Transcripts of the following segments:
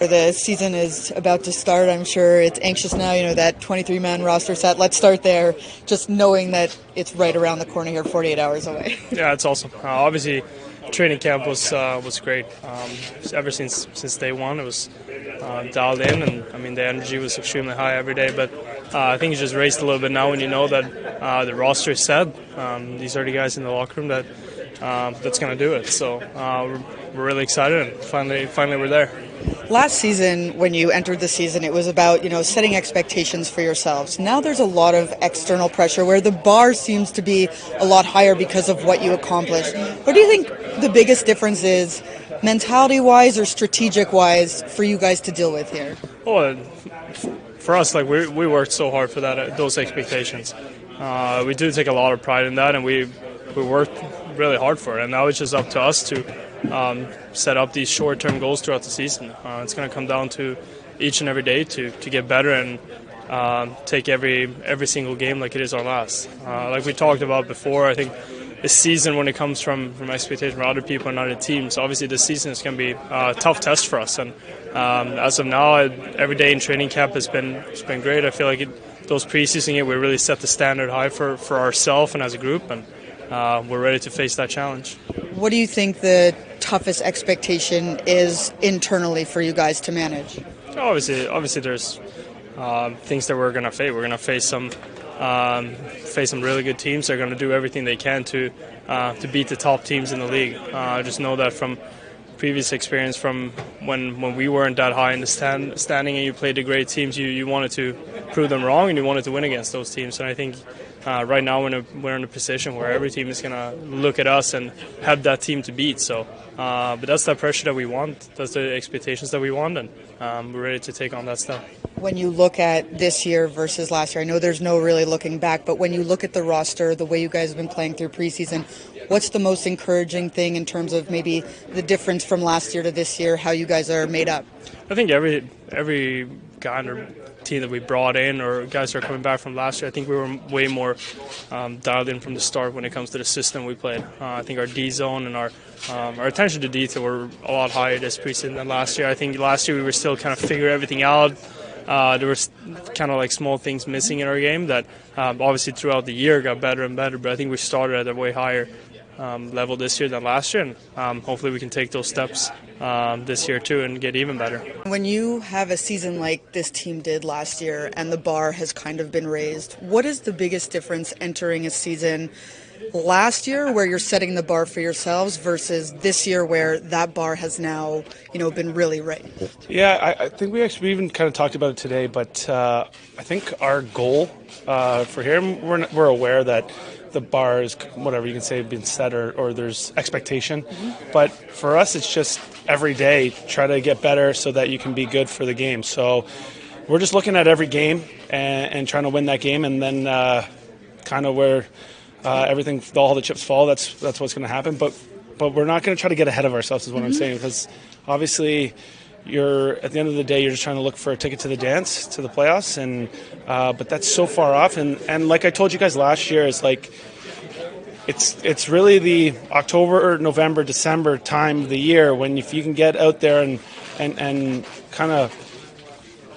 The season is about to start. I'm sure it's anxious now, that 23-man roster set. Let's start there, just knowing that it's right around the corner here, 48 hours away. Yeah, it's awesome. Obviously, training camp was great. Ever since day one, it was dialed in, and the energy was extremely high every day. But I think it's just raised a little bit now when you know that the roster is set. These are the guys in the locker room that's going to do it. So we're really excited, and finally we're there. Last season, when you entered the season, it was about, setting expectations for yourselves. Now there's a lot of external pressure where the bar seems to be a lot higher because of what you accomplished. What do you think the biggest difference is, mentality-wise or strategic-wise, for you guys to deal with here? Well, for us, we worked so hard for those expectations. We do take a lot of pride in that, and we worked really hard for it. And now it's just up to us to set up these short-term goals throughout the season. It's going to come down to each and every day to get better and take every single game like it is our last. Like we talked about before, I think this season, when it comes from expectation from other people and other teams, obviously this season is going to be a tough test for us. And as of now, every day in training camp has been great. I feel like those preseason games, we really set the standard high for ourselves and as a group, and we're ready to face that challenge. What do you think the toughest expectation is internally for you guys to manage? Obviously, there's things that we're going to face. We're going to face some really good teams. They're going to do everything they can to beat the top teams in the league. I just know that from previous experience, from when we weren't that high in the standing and you played the great teams, you wanted to prove them wrong and you wanted to win against those teams. And I think right now we're in a position where every team is going to look at us and have that team to beat. So, but that's the pressure that we want. That's the expectations that we want, and we're ready to take on that stuff. When you look at this year versus last year, I know there's no really looking back, but when you look at the roster, the way you guys have been playing through preseason, what's the most encouraging thing in terms of maybe the difference from last year to this year, how you guys are made up? I think every guy on our team that we brought in, or guys that are coming back from last year, I think we were way more dialed in from the start when it comes to the system we played. I think our D zone and our attention to detail were a lot higher this preseason than last year. I think last year we were still kind of figuring everything out. There were kind of like small things missing in our game that obviously throughout the year got better and better, but I think we started at a way higher level this year than last year, and hopefully we can take those steps this year too and get even better. When you have a season like this team did last year and the bar has kind of been raised, what is the biggest difference entering a season last year where you're setting the bar for yourselves versus this year where that bar has now been really raised? Yeah, I think we even kind of talked about it today, but I think our goal for here, we're aware that the bar is, whatever you can say, been set or there's expectation. Mm-hmm. But for us, it's just every day try to get better so that you can be good for the game. So we're just looking at every game and trying to win that game, and then kind of where everything, all the chips fall, that's what's going to happen. But we're not going to try to get ahead of ourselves is what I'm saying, because obviously you're at the end of the day, you're just trying to look for a ticket to the dance, to the playoffs, and but that's so far off. And like I told you guys last year, is like it's really the October or November, December time of the year when if you can get out there and kind of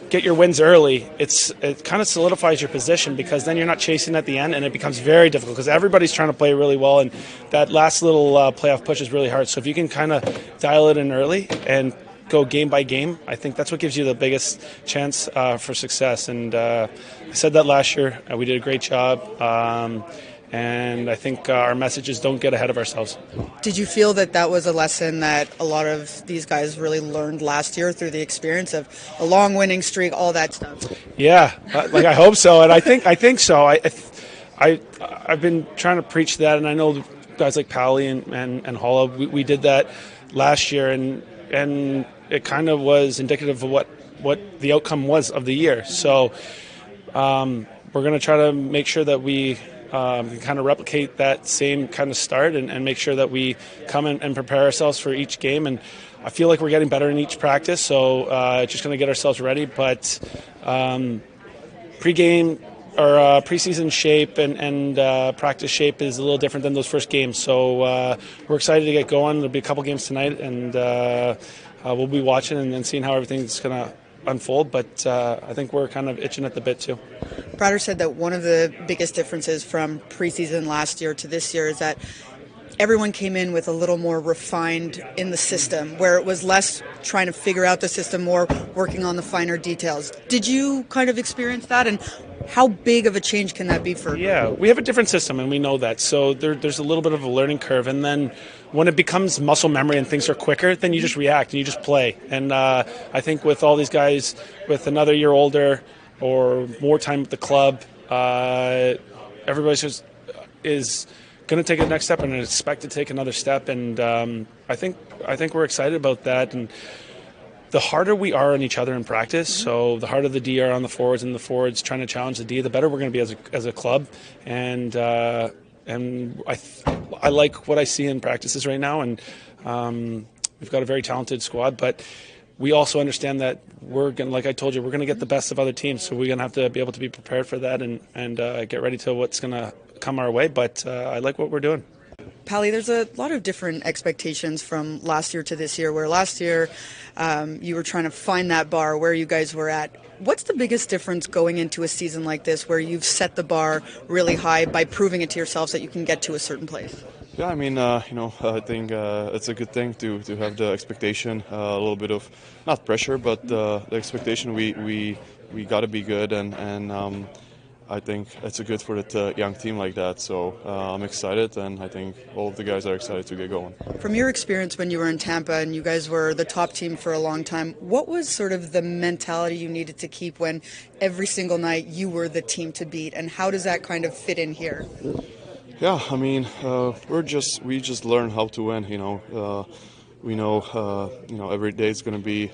get your wins early, it kind of solidifies your position, because then you're not chasing at the end, and it becomes very difficult because everybody's trying to play really well, and that last little playoff push is really hard. So if you can kind of dial it in early and go game by game, I think that's what gives you the biggest chance for success. And I said that last year. We did a great job. And I think our message is don't get ahead of ourselves. Did you feel that was a lesson that a lot of these guys really learned last year through the experience of a long winning streak, all that stuff? Yeah, I hope so. And I think so. I've been trying to preach that, and I know guys like Pally and Holla, we did that last year, and it kind of was indicative of what the outcome was of the year. So we're going to try to make sure that we kind of replicate that same kind of start and make sure that we come and prepare ourselves for each game. And I feel like we're getting better in each practice, so just going to get ourselves ready. But pre-game or preseason shape and practice shape is a little different than those first games. So we're excited to get going. There'll be a couple games tonight, and we'll be watching and then seeing how everything's going to unfold. But I think we're kind of itching at the bit too. Bratter said that one of the biggest differences from preseason last year to this year is that everyone came in with a little more refined in the system, where it was less trying to figure out the system, more working on the finer details. Did you kind of experience that, and how big of a change can that be for? Yeah, we have a different system, and we know that. So there's a little bit of a learning curve, and then when it becomes muscle memory and things are quicker, then you just react and you just play. And I think with all these guys with another year older or more time with the club, everybody just is going to take the next step and expect to take another step. And I think we're excited about that. And the harder we are on each other in practice, so the harder the D are on the forwards and the forwards trying to challenge the D, the better we're going to be as a club. And I like what I see in practices right now. And we've got a very talented squad, but we also understand that we're going, like I told you, we're going to get the best of other teams. So we're going to have to be able to be prepared for that and get ready to what's going to come our way. But I like what we're doing. Pally, there's a lot of different expectations from last year to this year, where last year you were trying to find that bar where you guys were at. What's the biggest difference going into a season like this where you've set the bar really high by proving it to yourselves that you can get to a certain place? Yeah, I mean, I think it's a good thing to have the expectation, a little bit of, not pressure, but the expectation we got to be good, and I think it's a good for the young team like that. So I'm excited, and I think all of the guys are excited to get going. From your experience when you were in Tampa and you guys were the top team for a long time, what was sort of the mentality you needed to keep when every single night you were the team to beat, and how does that kind of fit in here? Yeah, I mean, we just learn how to win. We know every day it's going to be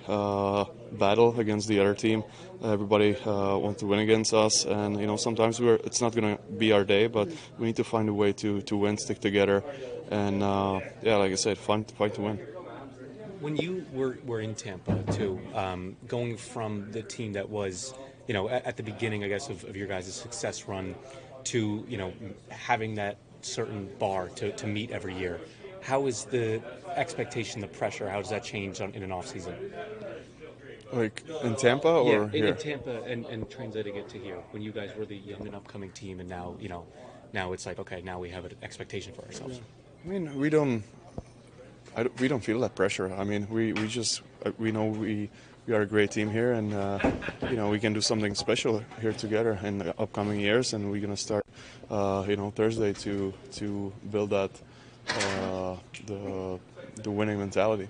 battle against the other team. Everybody wants to win against us, and sometimes it's not going to be our day, but we need to find a way to win, stick together, and like I said, fight to win. When you were in Tampa too, going from the team that was at the beginning, I guess, of your guys' success run to having that certain bar to meet every year, how is the expectation, the pressure, how does that change in an off season? Like in Tampa or here? In Tampa and translating it to here, when you guys were the young and upcoming team, and now now it's like, okay, now we have an expectation for ourselves. I mean, we don't feel that pressure. I mean, we know we are a great team here, and we can do something special here together in the upcoming years, and we're gonna start Thursday to build that the winning mentality.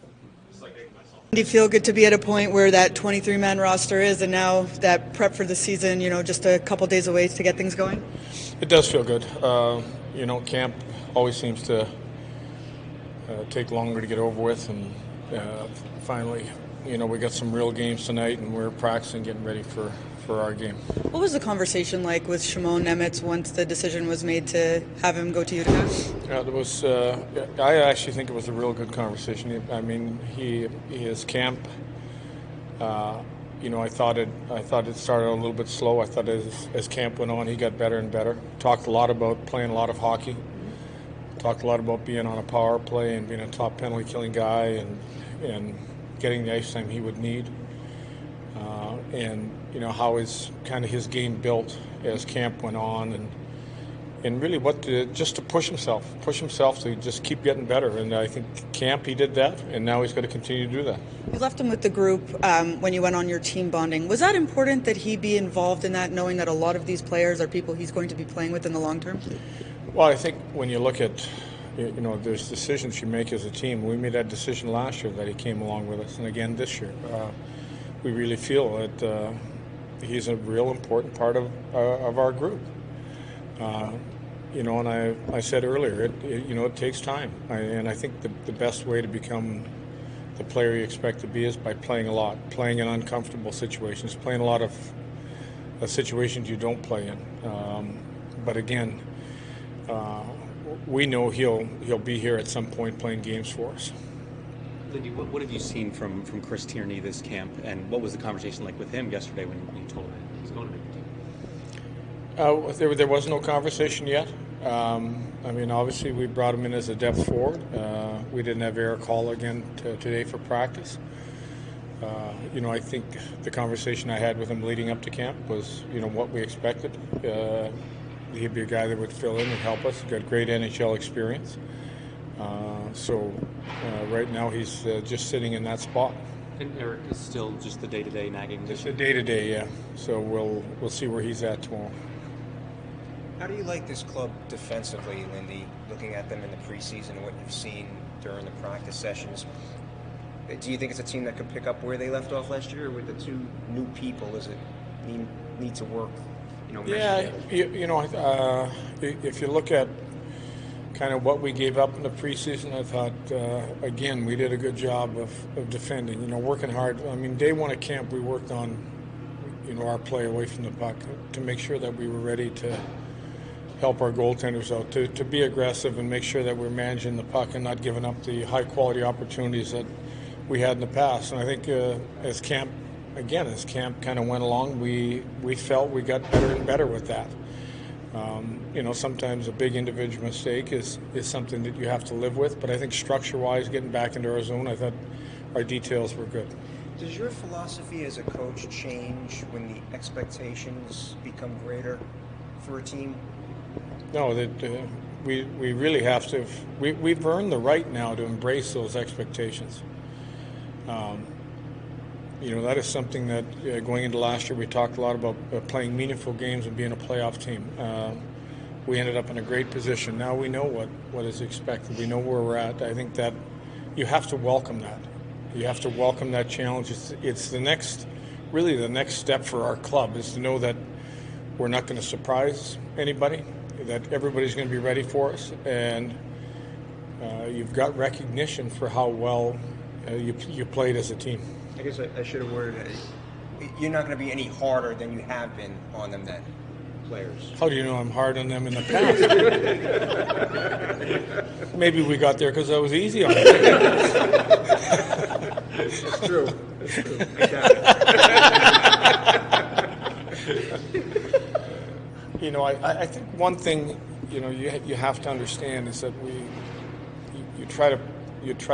Do you feel good to be at a point where that 23-man roster is, and now that prep for the season, just a couple days away to get things going? It does feel good. Camp always seems to take longer to get over with, and finally, we got some real games tonight, and we're practicing, getting ready for our game. What was the conversation like with Shimon Nemitz once the decision was made to have him go to Utica? Yeah, it was. I actually think it was a real good conversation. I mean, his camp. I thought it started a little bit slow. I thought as camp went on, he got better and better. Talked a lot about playing a lot of hockey. Talked a lot about being on a power play and being a top penalty killing guy and getting the ice time he would need. And how his game built as camp went on, and really just to push himself to just keep getting better. And I think camp, he did that, and now he's got to continue to do that. You left him with the group when you went on your team bonding. Was that important that he be involved in that, knowing that a lot of these players are people he's going to be playing with in the long term? Well, I think when you look at there's decisions you make as a team. We made that decision last year that he came along with us, and again this year. We really feel that he's a real important part of our group. And I said earlier, it takes time. And I think the best way to become the player you expect to be is by playing a lot, playing in uncomfortable situations, playing a lot of situations you don't play in. But again, we know he'll be here at some point playing games for us. Lindy, what have you seen from Chris Tierney this camp, and what was the conversation like with him yesterday when you told him he's going to make the team? There was no conversation yet. Obviously we brought him in as a depth forward. We didn't have Eric Hall again today for practice. I think the conversation I had with him leading up to camp was, what we expected. He'd be a guy that would fill in and help us. He's got great NHL experience. So right now he's just sitting in that spot. And Eric is still just the day-to-day nagging. Just the day-to-day, yeah. So we'll see where he's at tomorrow. How do you like this club defensively, Lindy, looking at them in the preseason and what you've seen during the practice sessions? Do you think it's a team that could pick up where they left off last year, or with the two new people, does it need to work? Yeah, if you look at kind of what we gave up in the preseason, I thought, again, we did a good job of defending, working hard. I mean, day one at camp, we worked on, our play away from the puck to make sure that we were ready to help our goaltenders out, to be aggressive and make sure that we're managing the puck and not giving up the high-quality opportunities that we had in the past. And I think as camp kind of went along, we felt we got better and better with that. Sometimes a big individual mistake is something that you have to live with, but I think structure-wise, getting back into our zone, I thought our details were good. Does your philosophy as a coach change when the expectations become greater for a team? No, we really have to. We've earned the right now to embrace those expectations. That is something that going into last year we talked a lot about playing meaningful games and being a playoff team. We ended up in a great position. Now we know what is expected. We know where we're at. I think that you have to welcome that. You have to welcome that challenge. It's the next step for our club is to know that we're not going to surprise anybody, that everybody's going to be ready for us, and you've got recognition for how well you played as a team. I guess I should have worded it. You're not going to be any harder than you have been on them then, players. How do you know I'm hard on them in the past? Maybe we got there because I was easy on them. It's true. I think one thing you have to understand is that you try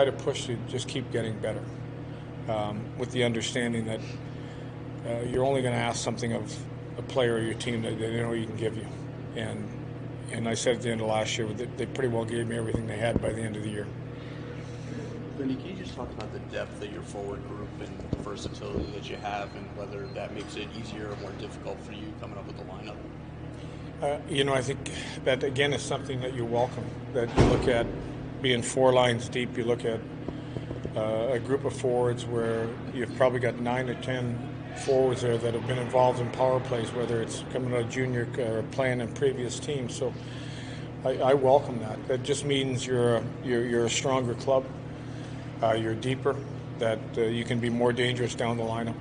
to push to just keep getting better, with the understanding that you're only going to ask something of a player or your team that they know you can give you, and I said at the end of last year they pretty well gave me everything they had by the end of the year. Lindy, can you just talk about the depth of your forward group and the versatility that you have, and whether that makes it easier or more difficult for you coming up with the lineup? I think that, again, is something that you welcome, that you look at being 4 lines deep. You look at a group of forwards where you've probably got 9 or 10 forwards there that have been involved in power plays, whether it's coming out of junior or playing in previous teams. So I welcome that. That just means you're a stronger club. You're deeper, that you can be more dangerous down the lineup.